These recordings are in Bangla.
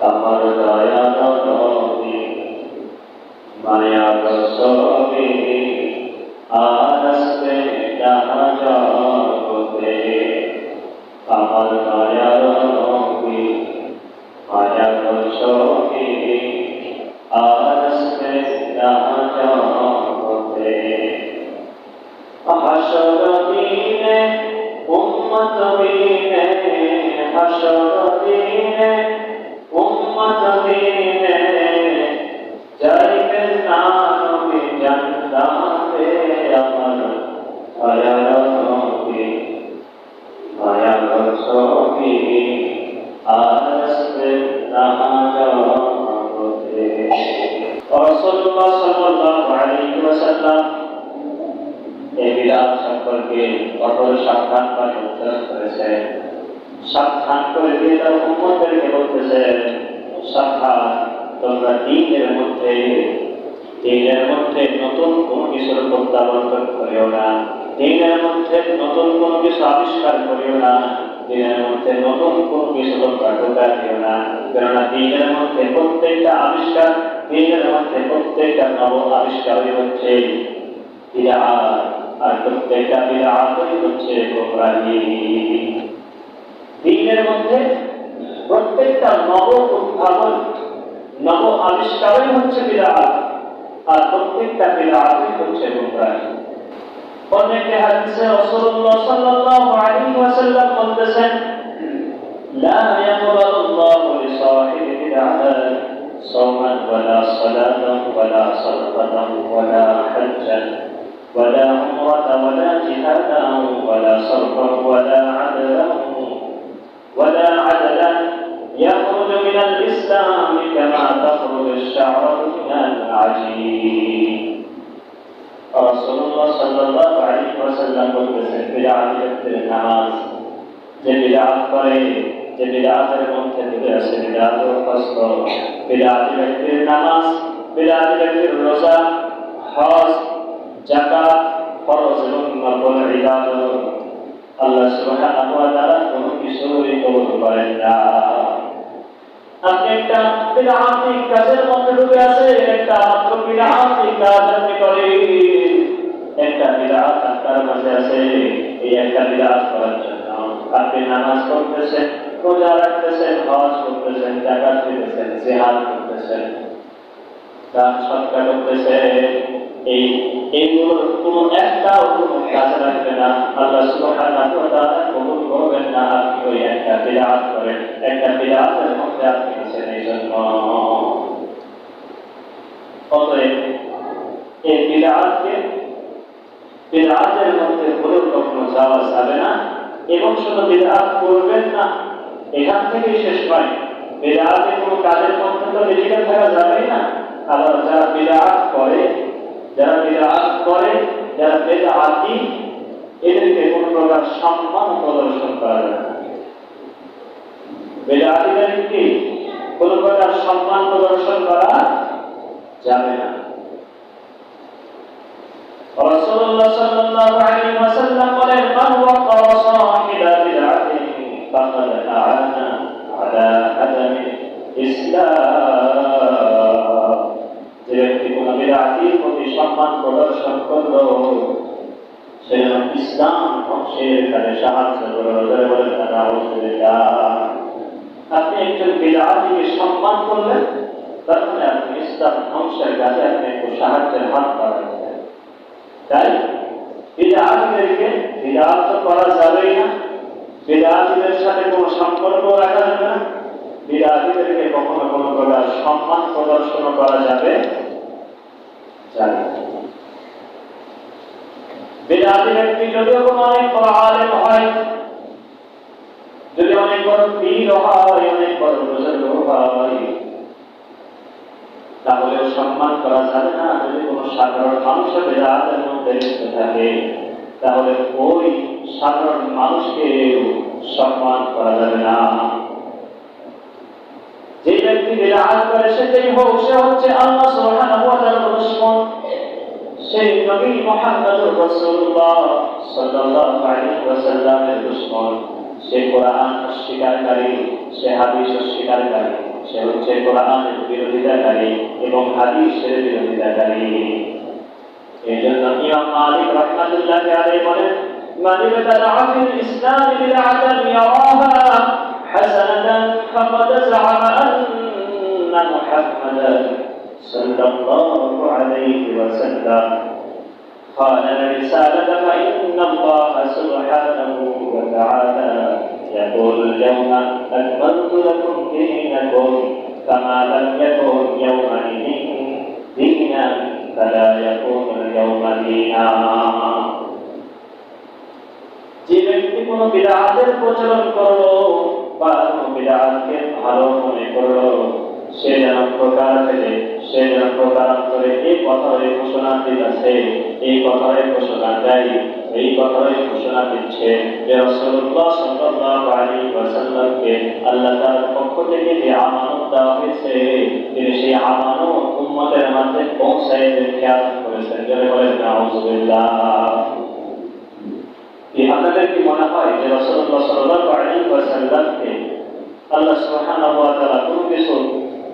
আমার দয়াল নবী মায়ার ছবি আর আসবে জগতে। আমার দয়াল নবী মায়ার ছবি আর আসবে জগতে। হাসর দিনে উম্মত বিনে, হাসর দিনে উম্মত বিনে যাইবে না নবী জান্নাতে। আমার দয়াল নবী মায়ার ছবি আর আসবে জগতে। রাসূলুল্লাহ সাল্লাল্লাহু আলাইহি ওয়াসাল্লাম এই বিরাট সম্পর্কে কঠোর সাবধান করে উচ্চারণ করেছে। সাবধান করে দিয়ে তার উম্মতদেরকে বলতেছে, সাবধান, তোমরা দ্বীনের মধ্যে নতুন কোনো কিছুর প্রত্যাবর্তন করিও না, দ্বীনের মধ্যে নতুন কোনো কিছু আবিষ্কার করিও না, দ্বীনের মধ্যে নতুন কোনো কিছু তোমরা ঢোকা দিও না। কেননা দ্বীনের মধ্যে প্রত্যেকটা আবিষ্কার, দ্বীনের মধ্যে প্রত্যেকটা নব আবিষ্কারই হচ্ছে বিদআত, আর প্রত্যেকটা বিদআতই হচ্ছে গোমরাহি। দ্বীনের মধ্যে প্রত্যেকটা নব উদ্ভাবন, নব আবিষ্কারই হচ্ছে বিদআত, আর প্রত্যেকটা বিদআতই হচ্ছে গোমরাহি। অনেক হাদিসে রাসূলুল্লাহ সাল্লাল্লাহু আলাইহি ওয়াসাল্লাম বলতেছেন, লা ইয়াকবালুল্লাহু লিসাহিবি বিদআত সাওমান ওয়ালা সালাতান ওয়ালা সাদকাতান ওয়ালা হাজ্জান ولا عمرة ولا جهادا ولا صرفا ولا عدلا يخرج من الإسلام كما تخرج الشعرة من العجين. রাসূলুল্লাহ সাল্লাল্লাহু আলাইহি ওয়াসাল্লাম বলেছেন, বিদআত ক্ষেত্রে নামাজ যে বিদআত করে, যে বিদআতের মধ্যে থেকে আসে বিদআতের কষ্ট, বিদআত ব্যক্তির নামাজ, বিদআত ব্যক্তির রোজা, হজ, যাকাত, ফরজ এবং নফল ইবাদত আল্লাহ সুবহানাহু ওয়া তাআলা কোনো কিছুই কবুল করেন না। আপনি একটা বিদআতি কাজের মধ্যে ঢুকে আছে, একটা মাত্র বিদআতি কাজ আপনি করেন, একটা বিদআত আপনার মাঝে আছে, এই একটা বিদআত করার জন্য আপনি নামাজ পড়তেছেন, রোজা রাখতেছেন, হজ করতেছেন, যাকাত দিতেছেন, জিহাদ করতেছেন, দান সদকা করতেছেন, এইগুলোর কোনো একটাও কোনো কাজে লাগবে না, আল্লাহ সুবহানাহু ওয়া তাআলা কবুল করবেন না। আপনি ওই একটা বিদআত করেন, একটা বিদআতের মধ্যে আপনি আছেন। এই জন্য অতএব এই বিদআতের মধ্যে ভুলেও কখনো যাওয়া যাবে না, এবং শুধু বিদআত করবেন না এখান থেকে শেষ হয়। বিদআতে কোনো কাজের মধ্যে তো নিজেকে থাকা যাবেই না। আবার যারা বিদআত করে, যারা বেদআতি, এদেরকে কোন প্রকার সম্মান প্রদর্শন করা যাবে না। বেদআতিদেরকে কোন প্রকার সম্মান প্রদর্শন করা যাবে না। রাসূলুল্লাহ সাল্লাল্লাহু আলাইহি ওয়াসাল্লাম বলেন, মান ওয়াকারা সাহিবা বিদআতিন ফাকাদ আ'ানা আলা আদামি ইসলাম। যে ব্যক্তি কোন বিদআতির প্রতি সম্মান প্রদর্শন করলো, সে ইসলাম ধ্বংসের কাজে সাহায্য করলো। বলেন আলহামদুলিল্লাহ। আপনি একজন বিদআতিকে সম্মান করলেন, তার মানে আপনি ইসলাম ধ্বংসের কাজে আপনি একটু সাহায্যের হাত বাড়াচ্ছেন। তাই বিদআতিদেরকে বিদআত তো করা যাবেই না, বিদআতিদের সাথে কোনো সম্পর্ক রাখা যাবে না, বিদআতিদেরকে কখনো কোনো প্রকার সম্মান প্রদর্শন করা যাবে না। বিদআতি ব্যক্তি যদিও কোনো অনেক বড় আলেম হয়, যদি অনেক বড় পীর হয়, অনেক বড় বুজুর্গ হয়, তাহলেও সম্মান করা যাবে না। যদি কোনো সাধারণ মানুষ বিদআতের মধ্যে লিপ্ত থাকে, তাহলে ওই সাধারণ মানুষকে সম্মান করা যাবে না। যে ব্যক্তি বিদআত করে সেটাই হোক, সে হচ্ছে আল্লাহ সুবহানাহু ওয়া তাআলার দুশমন, সেই নবী মুহাম্মদুর রাসূলুল্লাহ সাল্লাল্লাহু আলাইহি ওয়াসাল্লামের দুশমন, সে কোরআন অস্বীকারী, সে হাদিস অস্বীকারী, সে হচ্ছে কোরআনের বিরোধিতাকারী এবং হাদিসের বিরোধিতাকারী। এই জন্য ইমাম মালিক রাহমাতুল্লাহ আলাইহি বলেন, মান ইবতাদাআ ফিল ইসলাম বিদআতান ইয়ারাহা হাসানাতান ফাকাদ যাআমা আন্না মুহাম্মাদান সাল্লাল্লাহু আলাইহি ওয়াসাল্লাম قال الرسالة فإن الله سبحانه وتعالى يقول اليوم أكملت لكم دينكم كما لم يكن يومئذ دينا فلا يكون اليوم دينا। যে ব্যক্তি কোনো বিদআতের প্রচলন করলো বা কোনো বিদআতকে ভালো মনে করলো, সে যেন প্রকার থেকে সে যেন প্রকারান্তরে এই কথার ঘোষণা দিতেছে, এই কথার ঘোষণা দেয়, এই কথার ঘোষণা দিচ্ছে যে রাসূলুল্লাহ সাল্লাল্লাহু আলাইহি ওয়াসাল্লামকে আল্লাহ তাআলার পক্ষ থেকে যে আমানত দেওয়া হয়েছে, তিনি সেই আমানত উম্মতের মধ্যে পৌঁছাইতে খেয়াল করেছেন। যারা বলেন নাউযুবিল্লাহ। আপনাদের কি মনে হয় যে রাসূলুল্লাহ সাল্লাল্লাহু আলাইহি ওয়াসাল্লামকে আল্লাহ সুবহানাহু ওয়া তাআলা কোনো কিছু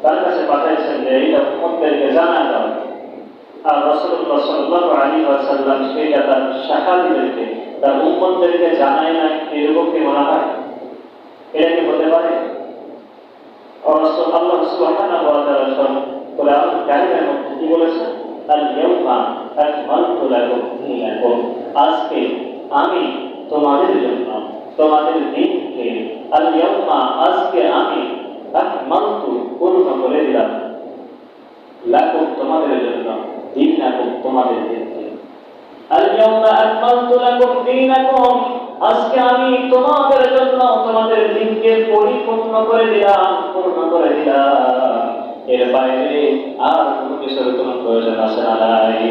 তার কাছে পাঠাইছেন যে এইটা উম্মতদেরকে জানা দাও, আর রাসূলুল্লাহ সাল্লাল্লাহু আলাইহি ওয়াসাল্লাম সেটা তার সাহাবীদেরকে তার উম্মতদেরকে জানায় না? এরকম কি মনে হয়? এটা কি হতে পারে? আল্লাহ সুবহানাহু ওয়া তাআলা কোরআন কারীমের মধ্যে কি বলেছেন? আল ইয়াউমা আকমালতু লাকুম দীনাকুম, আজকে আমি তোমাদের জন্য তোমাদের দিনকে, আল ইয়াউমা আজকে আমি আকমালতু পূর্ণ করে দিলাম, লাকুম তোমাদের জন্য, দীনাকুম তোমাদের দিনকে। আল ইয়াউমা আকমালতু লাকুম দীনাকুম, আজকে আমি তোমাদের জন্য তোমাদের দিনকে পরিপূর্ণ করে দিলাম, পূর্ণ করে দিলাম। এর বাইরে আর কোনো কিছুর কোনো প্রয়োজন আছে না? নাই।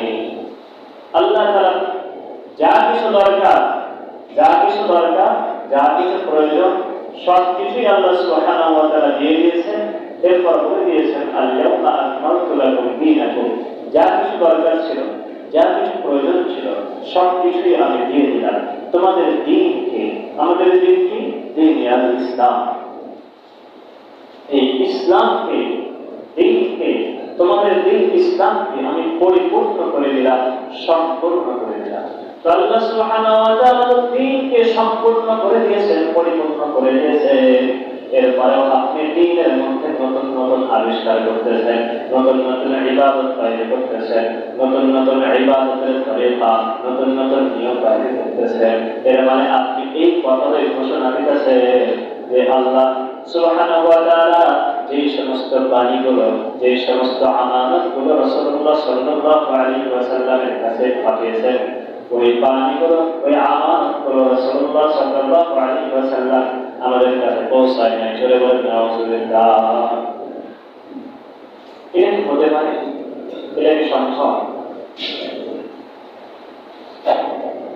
আল্লাহ তাআলা যা কিছু দরকার, যা কিছু দরকার, যা কিছু প্রয়োজন, সব কিছুই আল্লাহ সুবহানাহু ওয়া তাআলা দিয়ে দিয়েছেন। এরপর বলে দিয়েছেন আল ইয়াউমা আকমালতু লাকুম দীনাকুম, যা কিছু দরকার ছিল, যা কিছু প্রয়োজন ছিল, সব কিছুই আমি দিয়ে দিলাম তোমাদের দিনকে। আমাদের দিন কি? দিন আল ইসলাম। এই ইসলামকে, দিনকে, তোমাদের দিন ইসলামকে আমি পরিপূর্ণ করে দিলাম, সম্পূর্ণ করে দিলাম। তো আল্লাহ সুবহানাহু ওয়া তাআলা দিনকে সম্পূর্ণ করে দিয়েছেন, পরিপূর্ণ করে দিয়েছেন। এরপরেও আপনি দিনের মধ্যে নতুন নতুন আবিষ্কার করতেছেন, নতুন নতুন ইবাদত তৈরি করতেছেন, নতুন নতুন ইবাদতের তরিকা, নতুন নতুন নিয়ম তৈরি করতেছেন। এর মানে আপনি এই কথাটাই ঘোষণা দিতেছেন যে আল্লাহ সুবহানাহু ওয়া তাআলা যে সমস্ত বাণীগুলো, যে সমস্ত আমানতগুলো রাসূলুল্লাহ সাল্লাল্লাহু আলাইহি ওয়াসাল্লামের কাছে পাঠিয়েছেন, ওই বাণীগুলো, ওই আমানতগুলো রাসূলুল্লাহ সাল্লাল্লাহু আলাইহি ওয়াসাল্লাম আমাদের কাছে পৌঁছায় নাই। চলে বলেন নাউযুবিল্লাহ। এটা কি হতে পারে? এটা কি সম্ভব?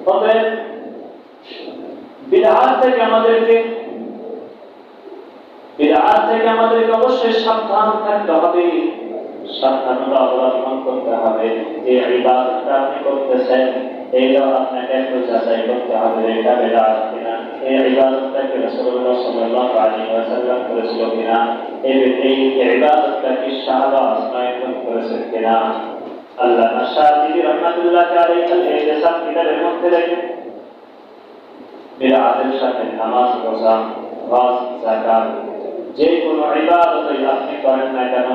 তবে বিদআত থেকে আমাদেরকে অবশ্যই সাবধান থাকতে হবে, সাবধানতা অবলম্বন করতে হবে। যে ইবাদতটা আপনি করতেছেন, এইটা আপনাকে একটু যাচাই করতে হবে এটা বিদআত কিনা, এই ইবাদতটা কি রাসূলুল্লাহ সাল্লাল্লাহু আলাইহি ওয়াসাল্লাম করেছিল কিনা, এই ইবাদতটা কি সাহাবা আসমাইন করেছেন কিনা। আল্লামা শাফিঈ রাহমাতুল্লাহ আলাইহি এই যেসব কিতাবের মধ্যে দেখেন বিদআতের সাথে নামাজ, রোজা, হজ, যাকাত, যে কোনো ইবাদতই আপনি করেন না কেন,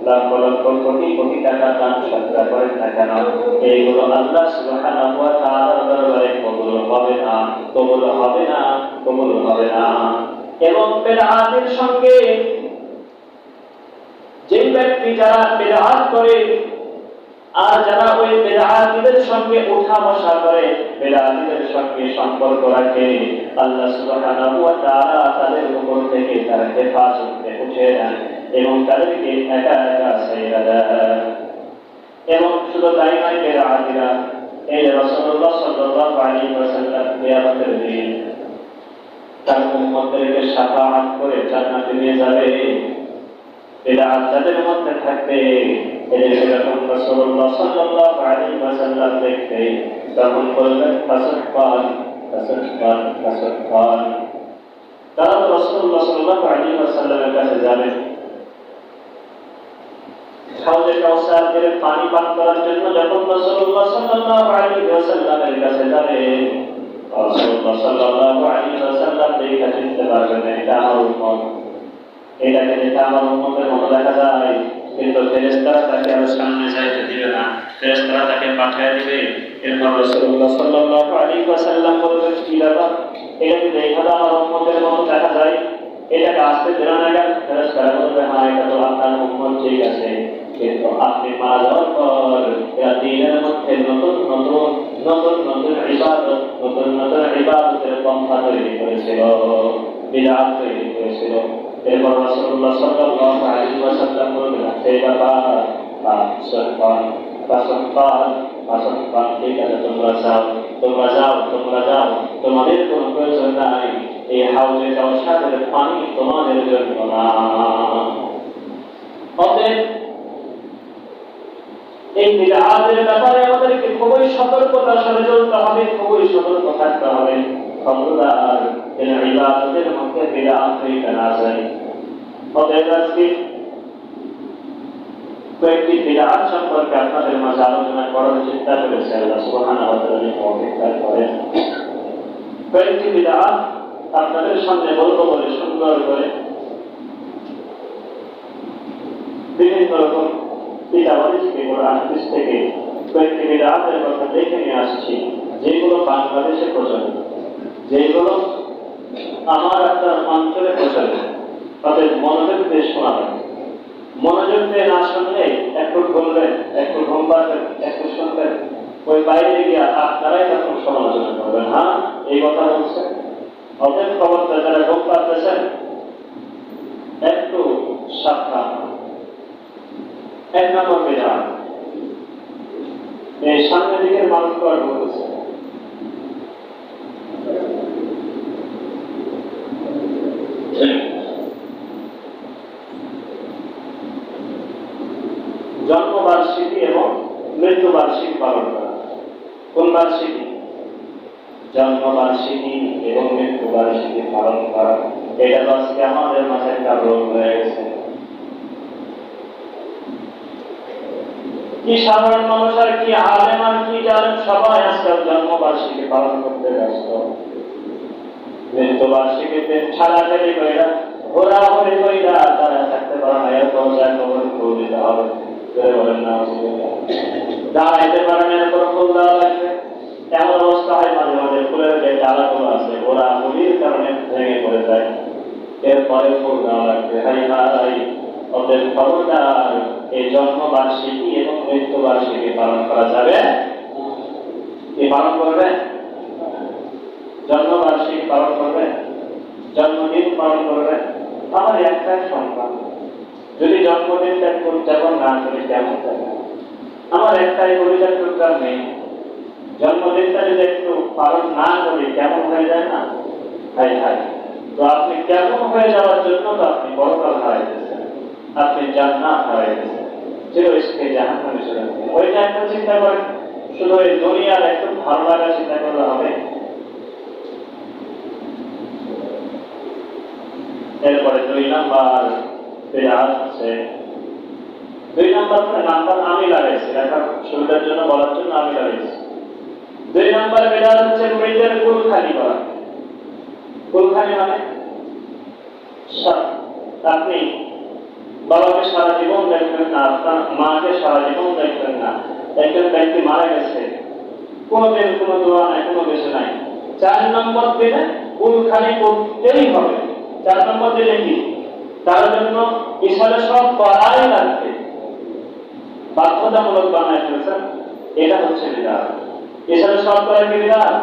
লক্ষ লক্ষ কোটি কোটি টাকা দান সদকা করেন না কেন, এইগুলো আল্লাহ সুবহানাহু ওয়া তাআলার দরবারে কবুল হবে না, কবুল হবে না, কবুল হবে না। এবং বিদআতের সঙ্গে যে ব্যক্তি যারা বিদআত করে আর যারা ওই বিদআতীদের সঙ্গে উঠা বসা করে, বিদআতীদের সঙ্গে সম্পর্ক রাখে, আল্লাহ সুবহানাহু ওয়া তাআলা তাদের উপর থেকে তার হেফাজতে উঠে দেন এবং তাদেরকে একা একা ছেড়ে দেন। এবং শুধু তাই নয়, বিদআতীরা এই রাসূলুল্লাহ সাল্লাল্লাহু আলাইহি ওয়াসাল্লাম কিয়ামতের দিন তার উম্মতদেরকে শাফাআত করে জান্নাতে নিয়ে যাবে। বিদআত যাদের মধ্যে থাকবে, এদেরকে যখন রাসূলুল্লাহ সাল্লাল্লাহু আলাইহি ওয়াসাল্লাম দেখবে, তখন বলবেন ফাসাফান ফাসাফান ফাসাফান। তারা রাসূলুল্লাহ সাল্লাল্লাহু আলাইহি ওয়াসাল্লামের কাছে যাবে, কাউসারের পানি পান করার জন্য যখন রাসূলুল্লাহ সাল্লাল্লাহু আলাইহি ওয়াসাল্লামের কাছে যাবেন, রাসূলুল্লাহ সাল্লাল্লাহু আলাইহি ওয়াসাল্লাম দেখে চিনতে পারবেন এটা আমার উম্মত, এটাকে দেখে আমার উম্মতের মতো দেখা যায়। কিন্তু ফেরেশতারা তাকে আর সামনে যাইতে দিবে না, ফেরেশতারা তাকে পাঠিয়ে দিবে। এরপর রাসূলুল্লাহ সাল্লাল্লাহু আলাইহি ওয়াসাল্লাম বলবেন, কি ব্যাপার, এটাকে দেখে তো আমার উম্মতের মতো দেখা যায়, এটাকে আসতে দেন না কেন? ফেরেশতারা বলবে, হ্যাঁ এটা তো আপনার উম্মত, ঠিক আছে, কিন্তু আপনি মারা যাওয়ার পর এরা দিনের মধ্যে নতুন নতুন নতুন নতুন ইবাদত নতুন নতুন ইবাদতের পন্থা তৈরি করেছিল, বিদআত তৈরি করেছিল। এরপর রাসূলুল্লাহ সাল্লাল্লাহু আলাইহি ওয়াসাল্লাম বললেন, এই ব্যাপার ঠিক আছে, তোমরা যাও, তোমাদের কোনো প্রয়োজন নাই, এই হাউজে কাউসারের পানি তোমাদের জন্য না। অতএব এই বিদআতের ব্যাপারে আমাদেরকে খুবই সতর্কতার সাথে চলতে হবে, খুবই সতর্ক থাকতে হবে। খবরদার যেন ইবাদতের মধ্যে বিদআত হইতে না যায়। অতএব আজকে কয়েকটি বিদআত সম্পর্কে আপনাদের মাঝে আলোচনা করার চেষ্টা করেছি, আল্লাহ সুবহানাহু ওয়া তাআলা তৌফিক দান করেন। কয়েকটি বিদআত আপনাদের সামনে বলবো বলে সুন্দর করে বিভিন্ন রকম কিতাবাদি থেকে কোরআন হাদিস থেকে কয়েকটি বিদআতের কথা দেখে নিয়ে আসছি, যেগুলো বাংলাদেশে প্রচলিত, যেগুলো আমার আপনার অঞ্চলে প্রচলিত। তাদের মনোযোগ দিয়ে শোনা লাগে, মনোযোগ দিয়ে না শুনলে একটু বলবেন, একটু ঘুম পাবেন, একটু শুনবেন, ওই বাইরে গিয়ে আপনারাই তখন সমালোচনা করবেন, হ্যাঁ এই কথা বলছে। অতএব খবরটা যারা ঘুম পাচ্ছেন একটু সাবধান। এক নম্বর বিদআত, এই সামনের দিকের মানুষ করা বলতেছে, জন্মবার্ষিকী এবং মৃত্যুবার্ষিকী পালন করা। কোন বার্ষিকী? জন্মবার্ষিকী এবং মৃত্যুবার্ষিকী পালন করা। এটা তো আজকে আমাদের মাঝে একটা রোগ হয়ে গেছে। কি সাধারণ মানুষ আর কি আলেম আর কি জানেন, সবাই আজকাল জন্মবার্ষিকী পালন করতে ব্যস্ত। মৃত্যুবার্ষিকীতে ছাড়াছাড়ি কইরা ঘোরাঘুরি কইরা তারা থাকতে পারে না, এত যা খবর ফুল দিতে হবে, বলেন না দাঁড়াইতে পারেন, এরপর ফুল দেওয়া লাগবে। এমন অবস্থা হয় মাঝে মাঝে ফুলের যে ডালাগুলো আছে ঘোরাঘুরির কারণে ভেঙে পড়ে যায়, এরপরে ফুল দেওয়া লাগবে। হাই হাই, ওদের খবরদার এই জন্মবার্ষিকী এবং মৃত্যুবার্ষিকী পালন করা যাবে। কি পালন করবে? জন্মবার্ষিকী পালন করবে, জন্মদিন পালন করবে। আমার একটাই সন্তান, যদি জন্মদিনটা উদযাপন না করি কেমন থাকে? আমার একটাই পরিবার টুকরা নেই, জন্মদিনটা যদি একটু পালন না করি কেমন হয়ে যায় না? হাই হাই, তো আপনি কেমন হয়ে যাওয়ার জন্য তো আপনি বড়কাল হারাইতেছেন, আপনি জান্নাত হারাইতেছেন, চিরস্থায়ী জাহান্নামে চলে যাবেন। ওইটা একটা চিন্তা করেন, শুধু এই দুনিয়ার একটু ভালো লাগা চিন্তা করলে হবে? এরপরে 2 নাম্বার বিদআত আছে। 2 নাম্বার আমি লাগাইছি, লেখার সুবিধার জন্য বলার জন্য আমি লাগাইছি। 2 নাম্বার বিদআত হচ্ছে মৃতের কুলখানি করা। কুলখানি মানে আপনি বাবাকে সারা জীবন দেখবেন না, আপনার মাকে সারা জীবন দেখবেন না, একজন ব্যক্তি মারা গেছে, কোনোদিন কোনো দোয়া নাই, কোনো কিছু নাই, 4 নম্বর দিনে কুলখানি করতেই হবে। 4 নম্বর দিনে কি তার জন্য ইশারা সব করাই লাগবে, বাধ্যতামূলক বানায় ফেলেছেন। এটা হচ্ছে বিদআত। ইশারা সব করা কি বিদআত?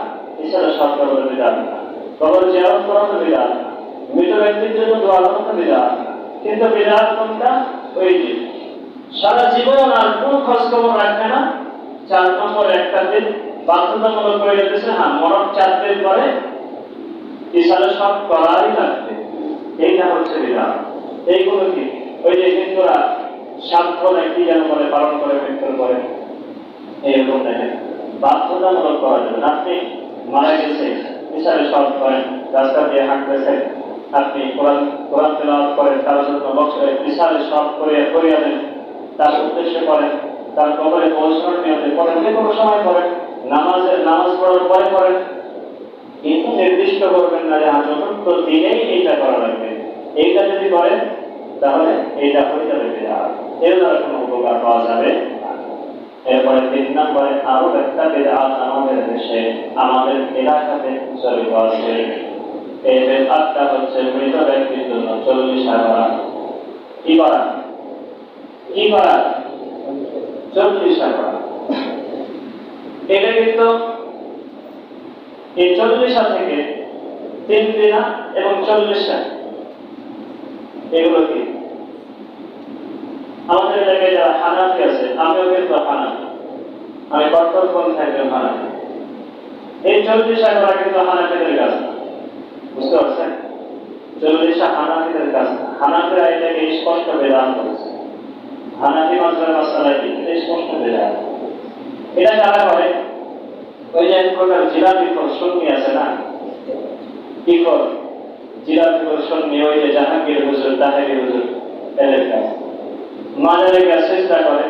ইশারা সব করা বিদআত না। কবর জিয়ারত করা তো বিদআত না, মৃত ব্যক্তির জন্য দোয়া করা তো বিদআত না। কিন্তু বিদআত কোনটা? ওই যে সারা জীবন আর কোন খোঁজ খবর রাখবে না, 4 নম্বর একটা দিন বাধ্যতামূলক করে দিয়েছে, হ্যাঁ মরণ 4 দিন পরে ইশারা সব করাই লাগবে। এইটা হচ্ছে বিদআত। এইগুলো কি ওই যে হিন্দুরা সাধ্য নাকি যেন বলে পালন করে মৃত্যুর পরে, এইরকম দেখেন বাধ্যতামূলক করা যাবে না। আপনি মারা গেছে ইশারা সব করেন, রাস্তা দিয়ে হাঁটতেছেন, আপনি কোরআন তেলাওয়াত করেন, তার জন্য ইশারা সব করিয়া দেন, তার উদ্দেশ্যে করেন, তার কবরে পৌঁছানোর নিয়তে করেন, যে কোনো সময় করেন, নামাজ পড়ার পরে করেন, কিন্তু নির্দিষ্ট করবেন না যে চতুর্থ দিনেই এইটা করা লাগবে। এইটা যদি করেন তাহলে এইটা হয়ে যাবে বিদআত, এর দ্বারা কোনো উপকার পাওয়া যাবে না। এরপরে 3 নম্বরে আরো একটা বিদআত আমাদের দেশে, আমাদের এলাকাতে প্রচলিত আছে। এই বিদআতটা হচ্ছে মৃত ব্যক্তির জন্য 40 করা। কি করা? 40 করা। এটা কিন্তু এই 40 থেকে 3 দিনা এবং 40 এগুলো কি আমাদের এলাকায় যারা হানাফি আছে, আমিও কিন্তু হানাফি, আমি কট্টরপন্থী একজন হানাফি। এই 40 করা কিন্তু হানাফিদের কাজ না, বুঝতে পারছেন? 40 হানাফিদের কাজ না। হানাফিরা এটাকে স্পষ্ট বিধান করেছে। হানাফি মাযহাবের মাসআলা কি? এটা স্পষ্ট বিধান। এটা যারা করে, ওই যে এক প্রকার জিলাপি ফল সুন্নি আছে না, কি ফল? জিলাপি ফল সুন্নি, ওই যে জাহাঙ্গীর হুজুর, তাহেরি হুজুর, এদের কাজ। মাজারে গিয়ে চেষ্টা করে,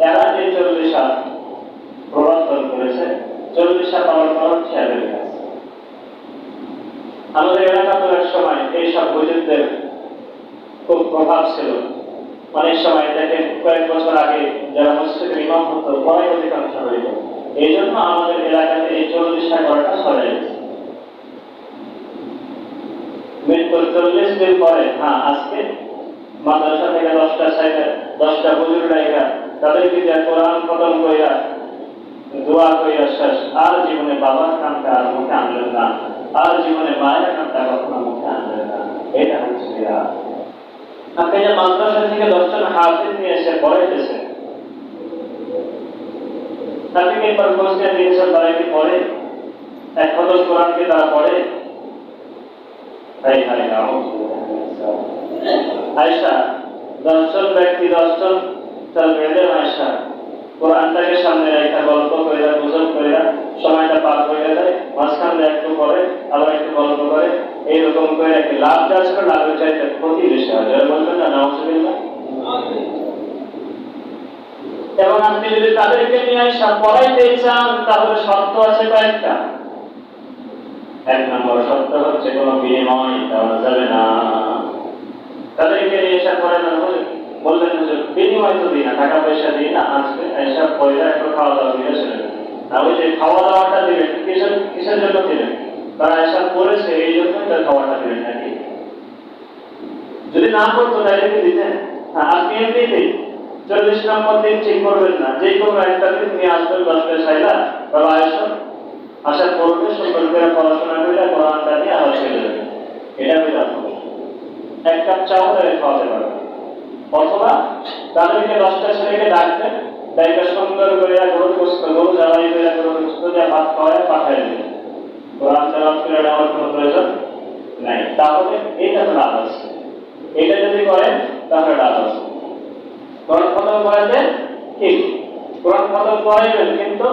এরা যে 40 প্রবর্তন করেছে, 40 পালন করা হচ্ছে এদের কাজ। আমাদের এলাকাতে এক সময় এইসব হুজুরদের খুব প্রভাব ছিল। অনেক সময় দেখেন কয়েক বছর আগে যারা মসজিদের ইমাম হতো পরে অধিকাংশ হইল। এই জন্য আমাদের এলাকাতে এই 40 করাটা সরে গেছে। মৃত্যুর 40 দিন পরে, আজকে মাদ্রাসা থেকে 10টা হুজুর রাইখা তাদেরকে যে কোরআন খতম কইরা দোয়া কইরা শেষ, আর জীবনে বাবার কামটা আর মুখে আনলেন না, আর জীবনে মায়ের কামটা কখনো মুখে আনলেন না। এটা হচ্ছে বিদআত। আপনি যে মাদ্রাসা থেকে 10 জন হাফেজ নিয়ে এসে পড়াইতেছেন, তাকে কি পারপোজে দিয়েছেন তারা কি পড়ে? এক খতম কোরআনকে তারা পড়ে? আয়েশা 10 জন ব্যক্তি, 10 জন তার বেদের আয়েশা কোরআনটাকে সামনে রেখে গল্প করে, গুজব করে সময়টা পার করে দেয়, মাঝখানে একটু পরে আবার একটু গল্প করে, এইরকম করে একটি লাভ যা ছিল লাভের চাইতে ক্ষতি বেশি হয়। বলবেন না নাউজুবিল্লাহ। এবং আপনি যদি তাদেরকে নিয়ে পড়াইতে চান তাহলে শর্ত আছে কয়েকটা। 1 নম্বর শর্ত হচ্ছে কোনো বিনিময় দেওয়া যাবে না। তাদেরকে নিয়ে পড়ানো হলে বললেন যে বিনিময় তো দিই না, টাকা পয়সা দিই না, আসবে এসব পয়সা একটু খাওয়া দাওয়া দিয়ে চলে যাবে। ওই যে খাওয়া দাওয়াটা দিলেন কিসের জন্য দিলেন? তারা এসব করেছে এই জন্যই তার খাওয়াটা দিলেন নাকি? যদি না করতো তাহলে কি দিতেন? আপনি এমনিতেই 40 নম্বর দিন ঠিক করবেন না, যে কোনো একটা দিন নিয়ে আসবেন, 10 সাইলা বাবা আসার পূর্বে সুন্দর করে পড়াশোনা করে কোরআনটা নিয়ে আবার চলে যাবেন। এটা বিধান হবে। 1 কাপ চাও তাদের খাওয়াতে পারবেন। অথবা তাদেরকে 10টা ছেলেকে ডাকবেন, ডাইকা সুন্দর করে গরু জ্বালাই করে ভাত খাওয়ায় পাঠাই দেবেন। কোরআন তেলাওয়াত করে নেওয়ার কোনো প্রয়োজন নাই। তাহলে এটা তো লাভ আছে। এটা যদি করেন তাহলে লাভ আছে। কোরআন খতম করাতে ঠিক, কোরআন খতম করাইবেন কিন্তু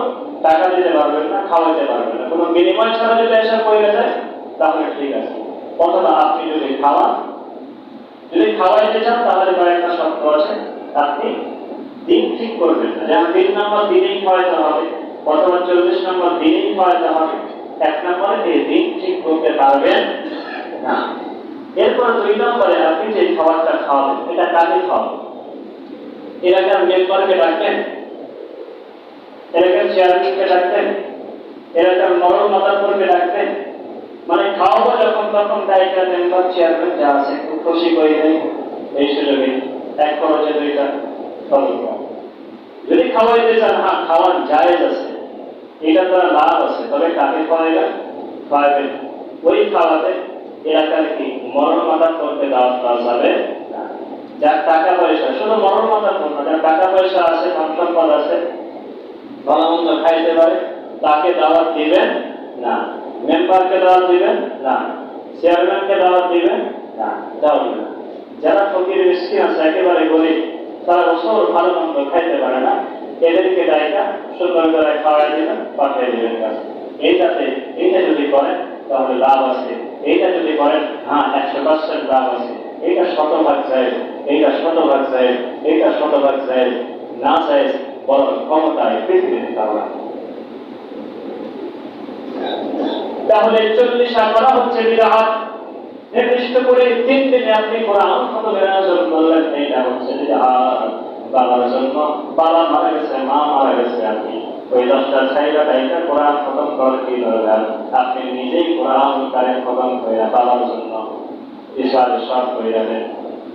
টাকা দিতে পারবেন না, খাওয়াইতে পারবেন না। কোনো বিনিময় ছাড়া যদি এসব করে যায় তাহলে ঠিক আছে। অথবা আপনি যদি খাওয়াইতে চান তাহলে কয়েকটা শর্ত আছে। আপনি দিন ঠিক করবেন না, যেমন 3 নম্বর দিনেই খাওয়াইতে হবে, অথবা 40 নম্বর দিনেই খাওয়াইতে হবে। 1 নম্বরে এই দিন ঠিক করতে পারবেন না। এরপর 2 নম্বরে আপনি যে খাবারটা খাওয়াবেন এটা কাকে খাওয়াবেন? এলাকার মেম্বারকে ডাকবেন, এলাকার চেয়ারম্যানকে ডাকবেন, এলাকার মরণ মাতারকে ডাকবেন। মানে খাওয়াবো যখন তখন দায়িত্ব মেম্বার চেয়ারম্যান যা আছে খুব খুশি করে দেয় এই সুযোগে 1 খরচে 2টা খরচ। যদি খাওয়াইতে চান, খাওয়ার জায়েজ আছে, এটা তো লাভ আছে, তবে কাকে খাওয়াবেন? ওই খাওয়াতে এলাকার কি মরণ মাতার করতে দেওয়া যাবে না। যার টাকা পয়সা, শুধু মরণ মাতার না, যার টাকা পয়সা আছে, ধন সম্পদ আছে, ভালো মন্দ খাইতে পারে, তাকে দাওয়াত দিবেন না। মেম্বারকে দাওয়াত দিবেন না, চেয়ারম্যানকে দাওয়াত দিবেন না, যাবেন না। যারা ফকির মিসকিন আছে, একেবারে গরিব, তারা বছর ভালো মন্দ খাইতে পারে না, এদেরকে ডাইকা সুন্দর করে খাওয়াই দিবেন, পাঠিয়ে দিবেন কাছে। এইটা যদি করেন তাহলে লাভ আছে। এইটা যদি করেন 100% লাভ আছে। এইটা শতভাগ যায়, এইটা শতভাগ যায়, এইটা শতভাগ যায়, না যায় বলার ক্ষমতায় পৃথিবীতে কারণ। তাহলে 40 করা হচ্ছে বিদআত। নির্দিষ্ট করে 3 দিনে আপনি কোরআন খতমের আয়োজন করলেন, এইটা হচ্ছে বিদআত। বাবার জন্য, বাবা মারা গেছে, মা মারা গেছে, আপনি ওই 10টা জায়গাটাইতে কোরআন খতম করার কি দরকার? আপনি নিজেই কোরআন কারিম খতম করে বাবার জন্য ইশার সব করে যাবেন।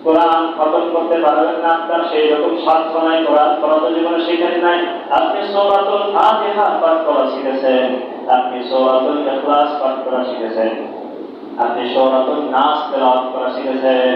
কোরআন খতম করতে পারবেন না, আপনার সেই রকম সাধ্য নাই, কোরআন পড়া তো জীবনে শিখেন নাই। আপনি সূরাতুল ফাতিহা পাঠ করা শিখেছেন, আপনি সূরাতুল ইখলাস পাঠ করা শিখেছেন, আপনি সূরাতুন নাস তেলাওয়াত করা শিখেছেন।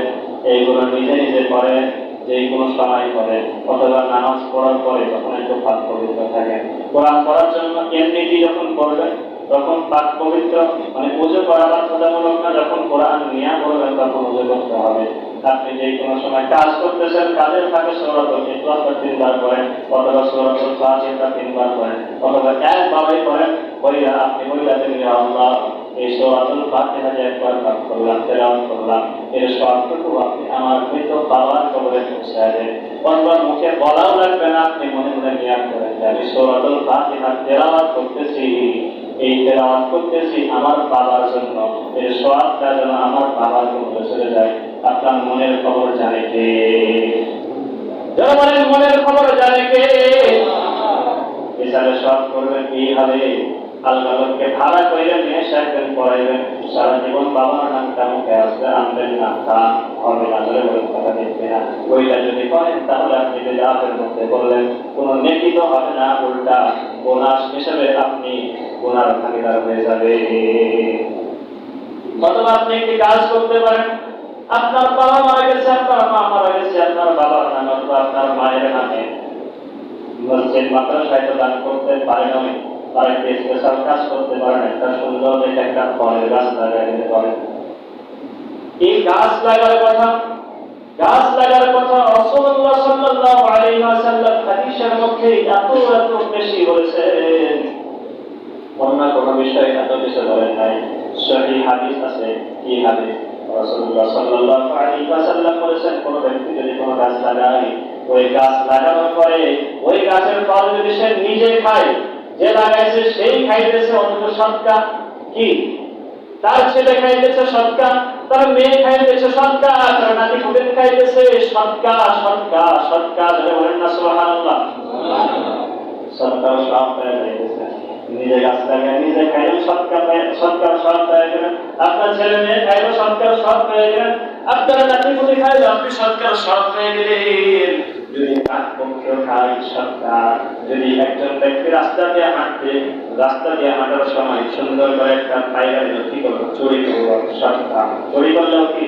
এইগুলো নিজে নিজে করেন, যে কোনো সময় করেন, অথবা নামাজ পড়ার পরে যখন একটু পাক পবিত্র থাকেন। কোরআন পড়ার জন্য এমনিটি যখন পড়বেন তখন পাক পবিত্র, মানে ওযু করা বাধ্যতামূলক না, যখন কোরআন নিয়ে পড়বেন তখন ওযু করতে হবে। আপনি যে কোনো সময় কাজ করতেছেন, কাজের ফাঁকে সূরাতুল ইখলাস 3 বার করেন, অথবা সূরাতুল ফাতিহা 3 বার করেন, অথবা একবারই করেন। বইয়া আপনি বইয়া দেন, আল্লাহ এই সূরাতুল ফাতিহা যে একবার পাঠ করলাম, তেলাওয়াত করলাম, এর সবটুকু আপনি আমার মৃত বাবার কবরে পৌঁছায় দেন। অথবা মুখে বলাও লাগবে না, আপনি মনে মনে নিয়াত করেন যে আমি সূরাতুল ফাতিহা তেলাওয়াত করতেছি, এই তেলাওয়াত করতেছি আমার বাবার জন্য, এর সওয়াবটা যেন আমার বাবার কবরে চলে যায়। আপনার মনের খবর জানে কে? যারা বলেন মনের খবর জানে কে? এছাড়া সব করবেন এইভাবে, আল্লাহকে ভাড়া করে নিয়ে সাহেবেন পড়াইবেন, সারা জীবন বাবার নামটা মুখে আসবে, আনবেন না, তা হবে না, ধরে বলে কথা দেখবে না। ওইটা যদি করেন তাহলে আপনি বিদআতের মধ্যে বললেন, কোনো নেকি তো হবে না, উল্টা বোনাস হিসেবে আপনি গুনার ভাগীদার হয়ে যাবে। অথবা আপনি একটি কাজ করতে পারেন, আপনার বাবা মারা গেছে, আপনার মা মারা গেছে, আপনার বাবার নামে অথবা আপনার মায়ের নামে মসজিদ মাদ্রাসায় তো দান করতে পারেন, তার একটি স্পেশাল কাজ করতে পারেন, একটা সুন্দর দেখে একটা ফলের গাছ লাগাই দিতে পারেন। এই গাছ লাগার কথা, গাছ লাগার কথা রাসূলুল্লাহ সাল্লাল্লাহু আলাইহি ওয়াসাল্লাম হাদিসের মধ্যে এত এত বেশি বলেছেন, অন্য কোনো বিষয়ে এত কিছু বলেন নাই। সহিহ হাদিস আছে, কি হাদিস? রাসূলুল্লাহ সাল্লাল্লাহু আলাইহি ওয়াসাল্লাম বলেছেন, কোন ব্যক্তি যদি কোনো গাছ লাগায়, ওই গাছ লাগানোর পরে ওই গাছের ফল যদি সে নিজে খায়, যে লাগাইছে সেই খাইতেছে, অন্তত সদকা কি তার ছেলে খাইতেছে সদকা, তার মেয়ে খাইতেছে সদকা, তার নাতি কুটুম খাইতেছে সদকা, সদকা, সদকা, যারা বলেন না সুবহানাল্লাহ, সদকা সব পেয়ে যাইতেছে। নিজে গাছ লাগায় নিজে খাইলেন, সদকা সদকার সব পেয়ে গেলেন, আপনার ছেলে মেয়ে খাইলো সদকার সব পেয়ে গেলেন, আপনার নাতি কুটুম খাইলো আপনি সদকার সব পেয়ে গেলেন। যদি কাকপক্ষে খাই সদকা, যদি একজন ব্যক্তি রাস্তা দিয়ে হাঁটতে, রাস্তা দিয়ে হাঁটার সময় সুন্দর করে একটা পায়রা দিল, কি করবো? চুরি করবো, সদকা। চুরি করলেও কি,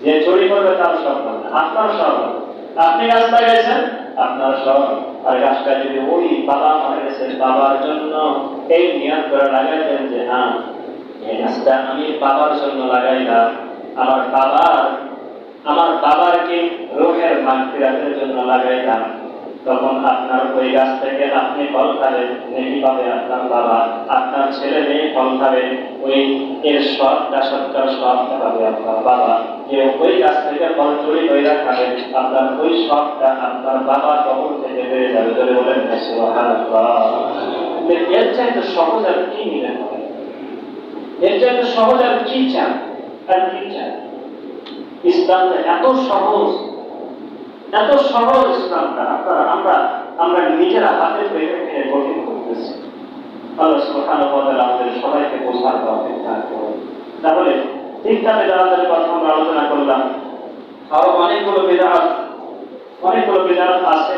যে চুরি করবে তার সব হবে, আপনার সব হবে। আপনি গাছ লাগাইছেন, আপনার সব। আর গাছটা যদি ওই বাবা মারা গেছে, বাবার জন্য এই নিয়ত করে লাগাইতেন যে হ্যাঁ এই গাছটা আমি বাবার জন্য লাগাইলাম, আমার বাবারকে রূহের মাগফিরাতের জন্য লাগাইলাম, তখন আপনার ওই গাছ থেকে আপনি ফল খাবেন, নেকি পাবে আপনার বাবা, আপনার ছেলে মেয়ে ফল খাবে, ওই এর সবটা সৎকার সবটা পাবে আপনার বাবা। যে ওই গাছ থেকে ফল চুরি করে খাবেন, আপনার ওই সবটা আপনার বাবা কবর থেকে বেড়ে যাবে। ধরে বলেন সুবহানাল্লাহ। এর চাইতে সহজ আর কি নিলেন? এর চাইতে সহজ আর কি চান? আর কি চান? ইসলামটা এত সহজ, এত সহজ ইসলামটা আমরা নিজেরা হাতে তৈরি করে কঠিন করতেছি। আল্লাহ সুবহানাহু ওয়া তাআলা আমাদের সবাইকে বোঝার তৌফিক দান করুন। তাহলে তিনটা বিদআতের কথা আমরা আলোচনা করলাম। আরো অনেকগুলো বিদআত আছে,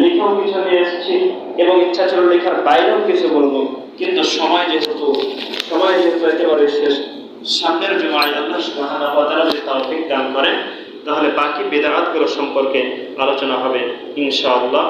লিখেও কিছু নিয়ে এসেছি এবং ইচ্ছা ছিল লেখার বাইরেও কিছু বলবো, কিন্তু সময় যেহেতু একেবারে শেষ, সামনের জুমায় আল্লাহ সুবহানাহু ওয়া তাআলা যদি তৌফিক দান করেন তাহলে বাকি বিদআতগুলো সম্পর্কে আলোচনা হবে ইনশাআল্লাহ।